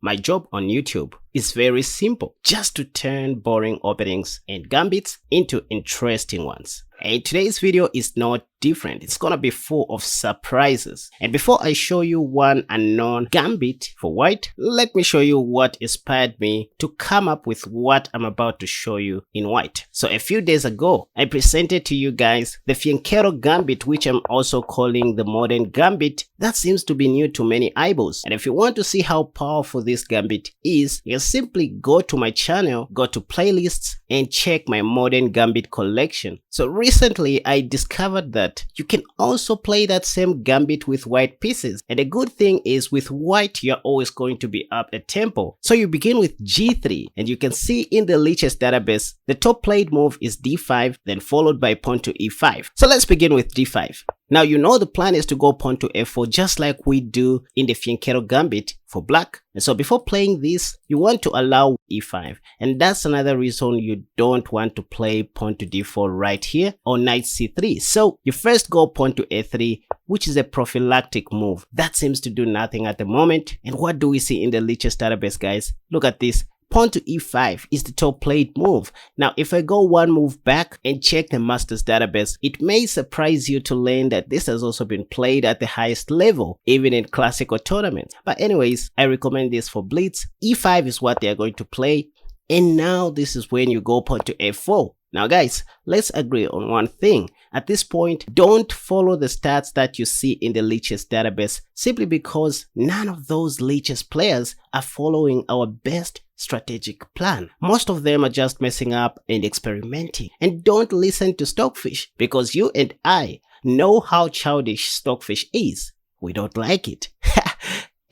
My job on YouTube is very simple, just to turn boring openings and gambits into interesting ones. And today's video is not different. It's gonna be full of surprises. And before I show you one unknown gambit for white, let me show you what inspired me to come up with what I'm about to show you in white. So a few days ago, I presented to you guys the Fianchetto Gambit, which I'm also calling the modern gambit. That seems to be new to many eyeballs. And if you want to see how powerful this gambit is, you simply go to my channel, go to playlists, and check my modern gambit collection. So recently I discovered that you can also play that same gambit with white pieces, and the good thing is with white you're always going to be up a tempo. So you begin with g3, and you can see in the Lichess database the top played move is d5, then followed by pawn to e5. So let's begin with d5. Now you know the plan is to go pawn to f4 just like we do in the Fianchetto Gambit for black. And so before playing this, you want to allow e5. And that's another reason you don't want to play pawn to d4 right here or knight c3. So you first go pawn to a3, which is a prophylactic move. That seems to do nothing at the moment. And what do we see in the Lichess database, guys? Look at this. Pawn to e5 is the top played move. Now if I go one move back and check the Masters database, it may surprise you to learn that this has also been played at the highest level, even in classical tournaments. But anyways, I recommend this for blitz. e5 is what they are going to play, and now this is when you go pawn to f4. Now guys, let's agree on one thing. At this point, don't follow the stats that you see in the Lichess database, simply because none of those Lichess players are following our best strategic plan. Most of them are just messing up and experimenting. And don't listen to Stockfish, because you and I know how childish Stockfish is. We don't like it.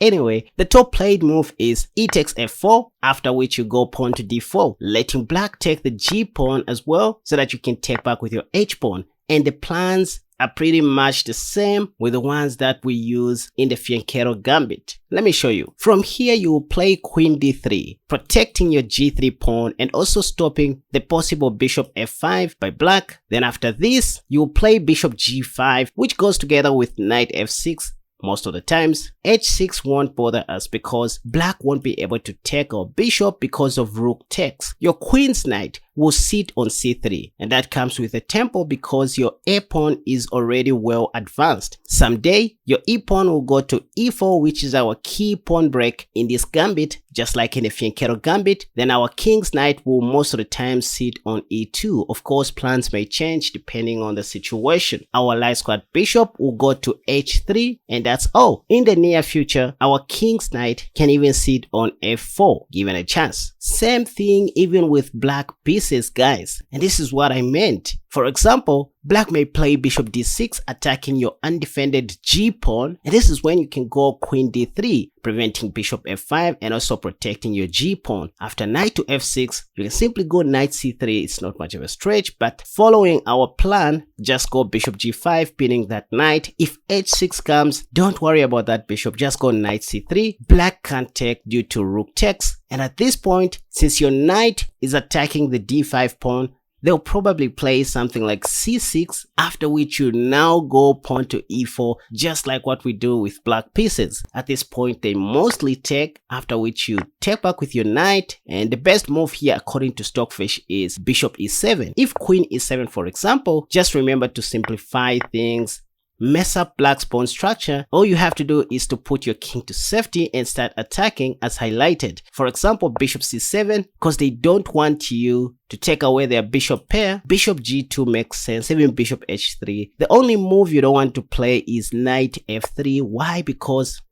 Anyway, the top played move is e takes f4, after which you go pawn to d4, letting black take the g pawn as well, so that you can take back with your h pawn. And the plans are pretty much the same with the ones that we use in the Fianchetto Gambit. Let me show you. From here, you will play queen d3, protecting your g3 pawn and also stopping the possible bishop f5 by black. Then after this, you will play bishop g5, which goes together with knight f6. Most of the times, h6 won't bother us because black won't be able to take our bishop because of rook takes. Your queen's knight will sit on c3, and that comes with a tempo because your a pawn is already well advanced. Someday, your e pawn will go to e4, which is our key pawn break in this gambit, just like in the Fianchetto Gambit. Then our king's knight will most of the time sit on e2. Of course, plans may change depending on the situation. Our light squad bishop will go to h3, and that's all. In the near future, our king's knight can even sit on f4, given a chance. Same thing even with black pieces, guys. And this is what I meant. For example, black may play bishop d6, attacking your undefended g pawn, and this is when you can go queen d3, preventing bishop f5 and also protecting your g pawn. After knight to f6, you can simply go knight c3. It's not much of a stretch, but following our plan, just go bishop g5, pinning that knight. If h6 comes, don't worry about that bishop, just go knight c3. Black can't take due to rook takes, and at this point, since your knight is attacking the d5 pawn, they'll probably play something like c6, after which you now go pawn to e4, just like what we do with black pieces. At this point, they mostly take, after which you take back with your knight, and the best move here according to Stockfish is bishop e7. If queen e7, for example, just remember to simplify things. Mess up black's pawn structure, all you have to do is to put your king to safety and start attacking as highlighted. For example, bishop c7, because they don't want you to take away their bishop pair. Bishop g2 makes sense, even bishop h3. The only move you don't want to play is knight f3. Why? Because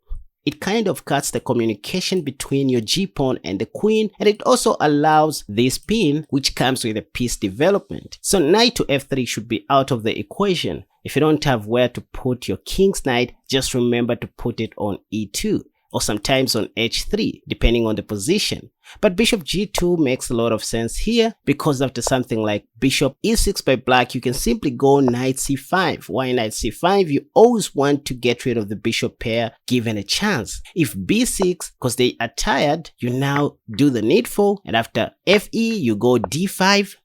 it kind of cuts the communication between your g pawn and the queen, and it also allows this pin, which comes with a piece development. So knight to f3 should be out of the equation. If you don't have where to put your king's knight, just remember to put it on e2, or sometimes on h3, depending on the position. But bishop g2 makes a lot of sense here, because after something like bishop e6 by black, you can simply go knight c5. Why knight c5? You always want to get rid of the bishop pair given a chance. If b6, because they are tired, you now do the needful, and after fe, you go d5.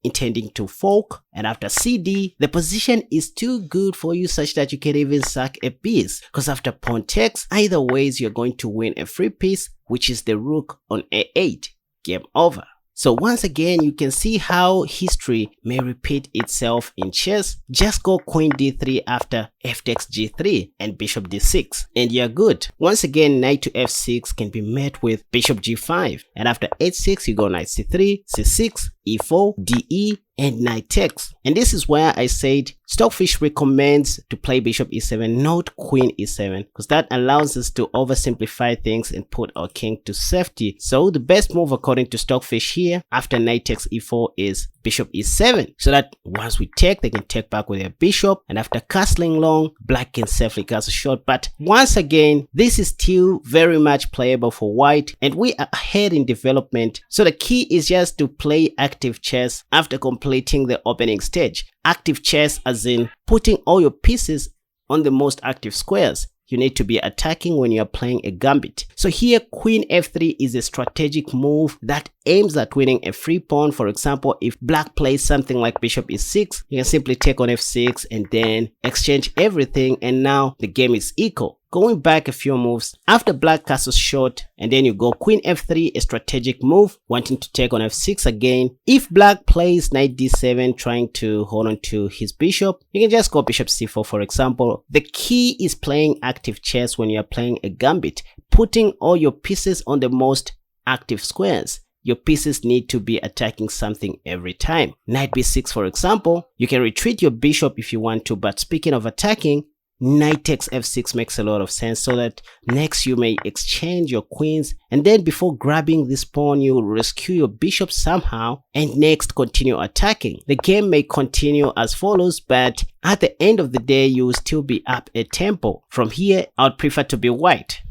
intending to fork, and after cd, the position is too good for you such that you can even sack a piece, because after pawn takes, either ways you're going to win a free piece, which is the rook on a8. Game over. So once again, you can see how history may repeat itself in chess. Just go queen d3 after f takes g3 and bishop d6 and you're good. Once again, knight to f6 can be met with bishop g5, and after h6 you go knight c3, c6, e4, de, and knight takes. And this is where I said Stockfish recommends to play bishop e7, not queen e7, because that allows us to oversimplify things and put our king to safety. So the best move according to Stockfish here after knight takes e4 is bishop e7, so that once we take, they can take back with their bishop, and after castling long, black can safely castle short. But once again, this is still very much playable for white, and we are ahead in development. So the key is just to play active chess after completing the opening stage. Active chess as in putting all your pieces on the most active squares. You need to be attacking when you are playing a gambit. So here, queen f3 is a strategic move that aims at winning a free pawn. For example, if black plays something like bishop e6, you can simply take on f6 and then exchange everything, and now the game is equal. Going back a few moves, after black castles short, and then you go queen f3, a strategic move, wanting to take on f6 again. If black plays knight d7, trying to hold on to his bishop, you can just go bishop c4, for example. The key is playing active chess when you're playing a gambit, putting all your pieces on the most active squares. Your pieces need to be attacking something every time. Knight b6, for example, you can retreat your bishop if you want to, but speaking of attacking, knight takes f6 makes a lot of sense, so that next you may exchange your queens, and then before grabbing this pawn you will rescue your bishop somehow, and next continue attacking. The game may continue as follows, but at the end of the day you will still be up a tempo. From here I would prefer to be white.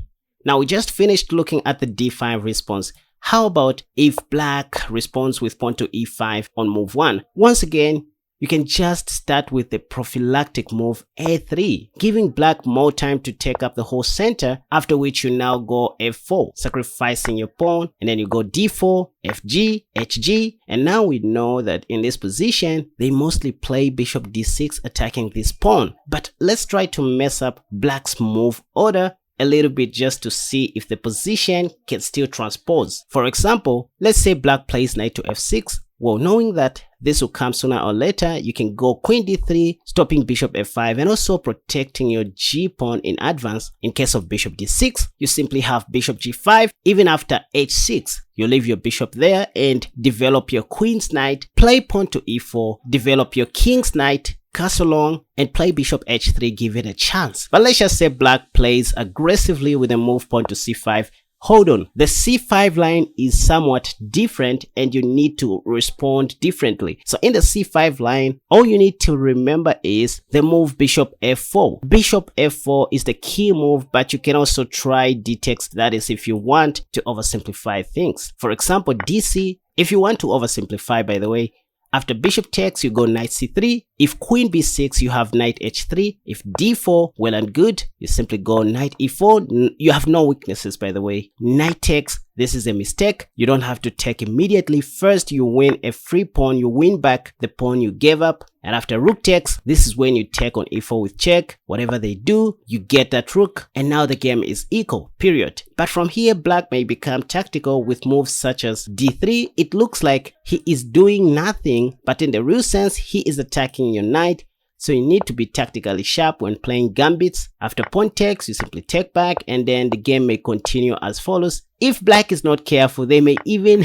Now we just finished looking at the d5 response. How about if black responds with pawn to e5 on move 1? Once again, you can just start with the prophylactic move a3, giving black more time to take up the whole center, after which you now go f4, sacrificing your pawn, and then you go d4, fg, hg, and now we know that in this position, they mostly play bishop d6 attacking this pawn. But let's try to mess up black's move order a little bit just to see if the position can still transpose. For example, let's say black plays knight to f6. Well, knowing that this will come sooner or later, you can go queen d3, stopping bishop f5 and also protecting your g-pawn in advance. In case of bishop d6, you simply have bishop g5. Even after h6, you leave your bishop there and develop your queen's knight, play pawn to e4, develop your king's knight, castle long, and play bishop h3, give it a chance. But let's just say black plays aggressively with a move pawn to c5. Hold on, the c5 line is somewhat different and you need to respond differently. So in the c5 line, all you need to remember is the move bishop f4. Bishop f4 is the key move, but you can also try d takes, that is if you want to oversimplify things. For example, dc, if you want to oversimplify, by the way, after bishop takes, you go knight c3. If queen b6, you have knight h3. If d4, well and good, you simply go knight e4. You have no weaknesses, by the way. Knight takes, this is a mistake. You don't have to take immediately. First, you win a free pawn. You win back the pawn you gave up. And after rook takes, this is when you take on e4 with check. Whatever they do, you get that rook. And now the game is equal, period. But from here, black may become tactical with moves such as d3. It looks like he is doing nothing, but in the real sense, he is attacking your knight. So you need to be tactically sharp when playing gambits. After pawn takes, you simply take back, and then the game may continue as follows. If black is not careful, they may even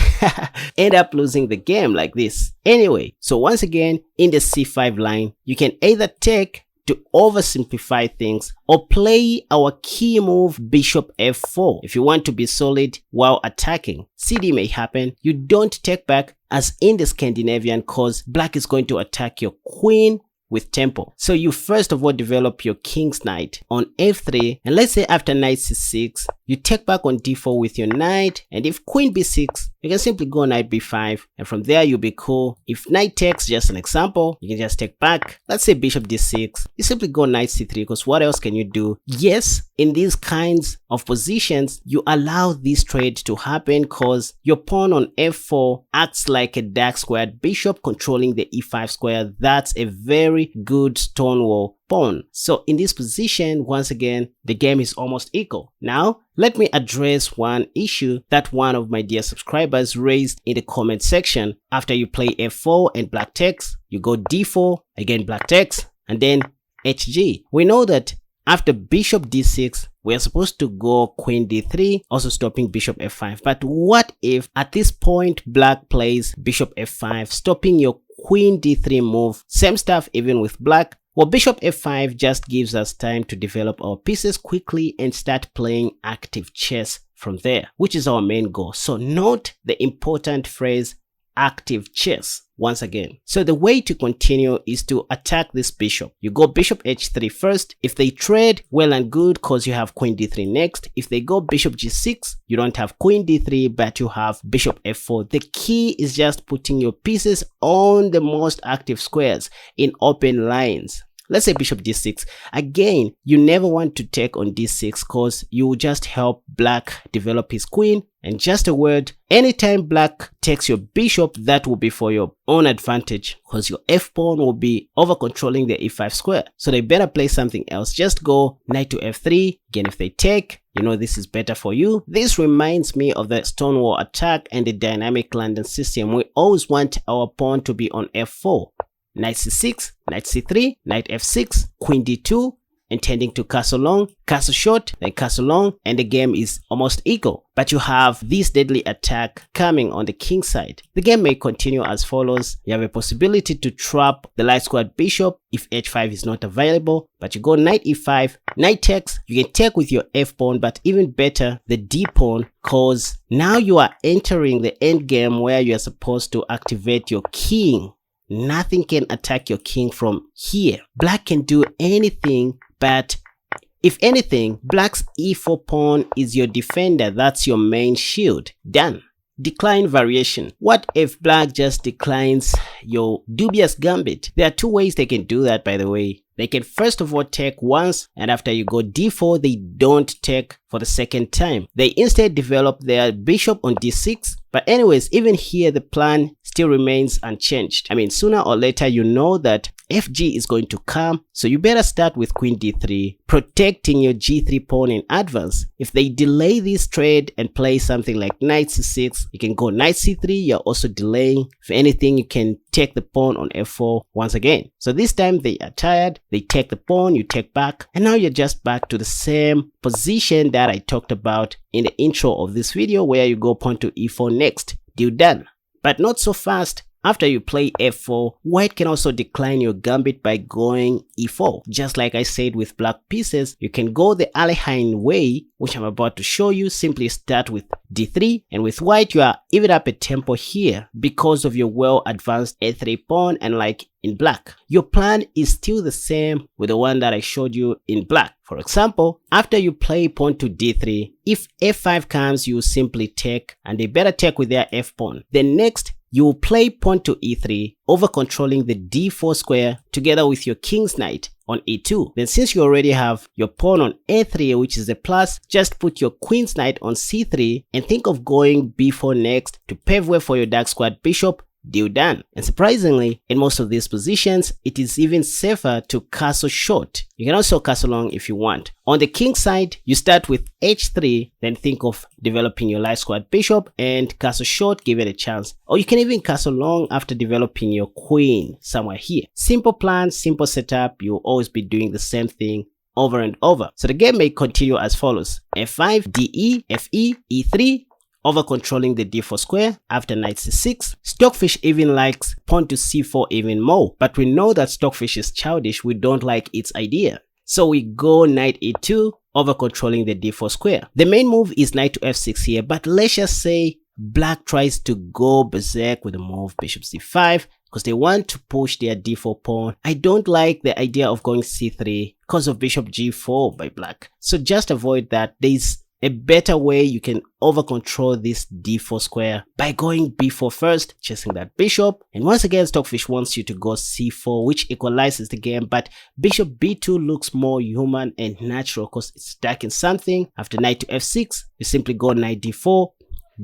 end up losing the game like this. Anyway, so once again, in the c5 line, you can either take to oversimplify things or play our key move bishop f4 if you want to be solid while attacking. CD may happen. You don't take back as in the Scandinavian, cause black is going to attack your queen with tempo. So you first of all develop your king's knight on f3, and let's say after knight c6, you take back on d4 with your knight, and if queen b6, you can simply go knight b5, and from there you'll be cool. If knight takes, just an example, you can just take back. Let's say bishop d6, you simply go knight c3, because what else can you do? Yes, in these kinds of positions, you allow this trade to happen because your pawn on f4 acts like a dark squared bishop controlling the e5 square. That's a very good stonewall pawn. So in this position, once again, the game is almost equal. Now, let me address one issue that one of my dear subscribers raised in the comment section. After you play f4 and black takes, you go d4, again black takes, and then hg. We know that after bishop d6, we are supposed to go queen d3, also stopping bishop f5. But what if at this point black plays bishop f5, stopping your queen d3 move? Same stuff even with black. Well, bishop f5 just gives us time to develop our pieces quickly and start playing active chess from there, which is our main goal. So note the important phrase active chess once again. So the way to continue is to attack this bishop. You go bishop h3 first. If they trade, well and good, because you have queen d3 next. If they go bishop g6, you don't have queen d3, but you have bishop f4. The key is just putting your pieces on the most active squares in open lines. Let's say bishop d6. Again, you never want to take on d6 because you will just help black develop his queen. And just a word, anytime black takes your bishop, that will be for your own advantage because your f-pawn will be over controlling the e5 square. So they better play something else. Just go knight to f3. Again, if they take, you know this is better for you. This reminds me of the Stonewall attack and the dynamic London system. We always want our pawn to be on f4. Knight c6, knight c3, knight f6, queen d2, intending to castle long, castle short, then castle long, and the game is almost equal. But you have this deadly attack coming on the king side. The game may continue as follows. You have a possibility to trap the light squared bishop if h5 is not available, but you go knight e5, knight takes. You can take with your f-pawn, but even better, the d-pawn, cause now you are entering the end game where you are supposed to activate your king. Nothing can attack your king from here. Black can do anything, but if anything, black's e4 pawn is your defender. That's your main shield. Done. Decline variation. What if black just declines your dubious gambit? There are two ways they can do that, by the way. They can first of all take once, and after you go d4, they don't take for the second time. They instead develop their bishop on d6. But anyways, even here, the plan still remains unchanged. I mean, sooner or later, you know that fg is going to come, so you better start with queen d3, protecting your g3 pawn in advance. If they delay this trade and play something like knight c6, you can go knight c3, you're also delaying. If anything, you can take the pawn on f4 once again. So this time they are tired, they take the pawn, you take back, and now you're just back to the same position that I talked about in the intro of this video, where you go pawn to e4 next. Deal done. But not so fast. After you play f4, white can also decline your gambit by going e4. Just like I said with black pieces, you can go the Alekhine way, which I'm about to show you. Simply start with d3, and with white you are even up a tempo here because of your well advanced a3 pawn, and like in black, your plan is still the same with the one that I showed you in black. For example, after you play pawn to d3, if f5 comes, you simply take, and they better take with their f pawn. Then next, you will play pawn to e3, over controlling the d4 square together with your king's knight on e2. Then since you already have your pawn on a3, which is a plus, just put your queen's knight on c3 and think of going b4 next to pave way for your dark squared bishop. Deal done. And surprisingly, in most of these positions, it is even safer to castle short. You can also castle long if you want. On the king side, you start with h3, then think of developing your light squared bishop and castle short, give it a chance. Or you can even castle long after developing your queen somewhere here. Simple plan, simple setup. You'll always be doing the same thing over and over. So the game may continue as follows: f5, de, fe, e3, over controlling the d4 square after knight c6. Stockfish even likes pawn to c4 even more, but we know that Stockfish is childish. We don't like its idea. So we go knight e2, over controlling the d4 square. The main move is knight to f6 here, but let's just say black tries to go berserk with the move bishop c5 because they want to push their d4 pawn. I don't like the idea of going c3 because of bishop g4 by black. So just avoid that. There's a better way you can over control this d4 square by going b4 first, chasing that bishop. And once again, Stockfish wants you to go c4, which equalizes the game, but bishop b2 looks more human and natural because it's stuck in something. After knight to f6, you simply go knight d4,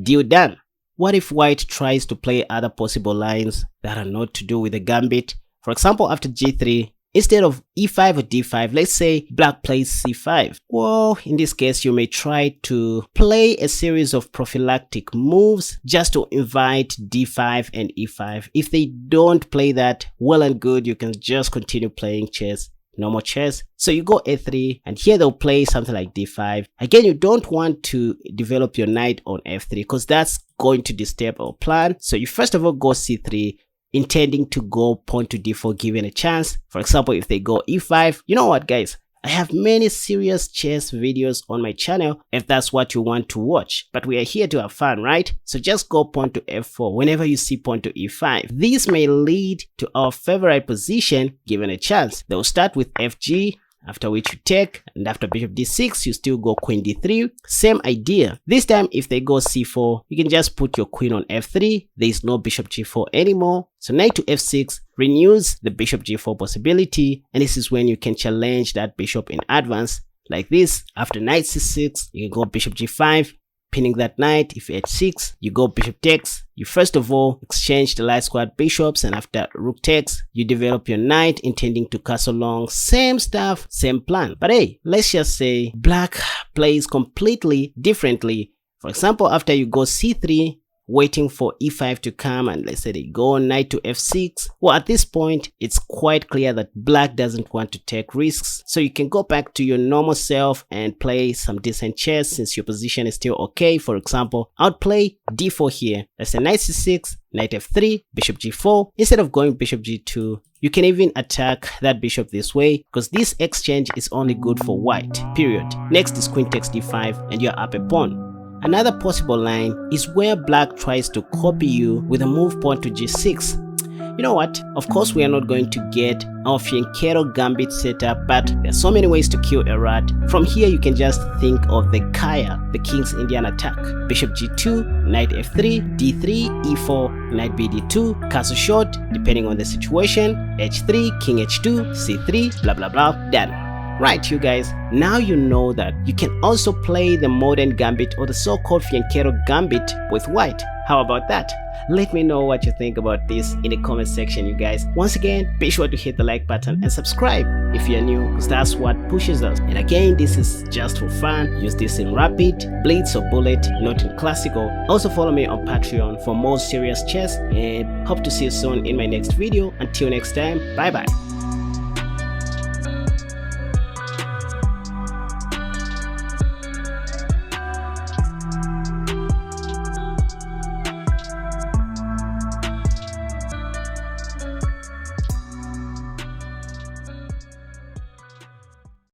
deal done. What if white tries to play other possible lines that are not to do with the gambit? For example, after g3, instead of e5 or d5, let's say black plays c5. Well, in this case, you may try to play a series of prophylactic moves just to invite d5 and e5. If they don't play that, well and good, you can just continue playing chess, normal chess. So you go a3, and here they'll play something like d5. Again, you don't want to develop your knight on f3 because that's going to disturb our plan. So you first of all go c3, intending to go pawn to d4 given a chance. For example, if they go e5, you know what guys, I have many serious chess videos on my channel if that's what you want to watch, but we are here to have fun, right? So just go pawn to f4 whenever you see pawn to e5. This may lead to our favorite position given a chance. They'll start with fg, after which you take, and after bishop d6 you still go queen d3. Same idea. This time if they go c4, you can just put your queen on f3. There is no bishop g4 anymore. So knight to f6 renews the bishop g4 possibility, and this is when you can challenge that bishop in advance like this. After knight c6, you can go bishop g5, pinning that knight. If h6, you go bishop takes. You first of all exchange the light squared bishops, and after rook takes, you develop your knight intending to castle long. Same stuff, same plan. But hey, let's just say black plays completely differently. For example, after you go c3, waiting for e5 to come, and let's say they go knight to f6. Well, at this point, it's quite clear that black doesn't want to take risks. So you can go back to your normal self and play some decent chess since your position is still okay. For example, I'll play d4 here. Let's say knight c6, knight f3, bishop g4. Instead of going bishop g2, you can even attack that bishop this way because this exchange is only good for white, period. Next is queen takes d5 and you're up a pawn. Another possible line is where black tries to copy you with a move pawn to g6. You know what? Of course, we are not going to get our Fianchetto Gambit setup, but there's so many ways to kill a rat. From here, you can just think of the Kaya, the King's Indian attack. Bishop g2, knight f3, d3, e4, knight bd2, castle short, depending on the situation, h3, king h2, c3, blah blah blah, done. Right, you guys, now you know that you can also play the modern gambit or the so-called Fianchetto Gambit with white. How about that? Let me know what you think about this in the comment section, you guys. Once again, be sure to hit the like button and subscribe if you're new, because that's what pushes us. And again, this is just for fun. Use this in rapid, blitz or bullet, not in classical. Also follow me on Patreon for more serious chess, and hope to see you soon in my next video. Until next time, bye bye.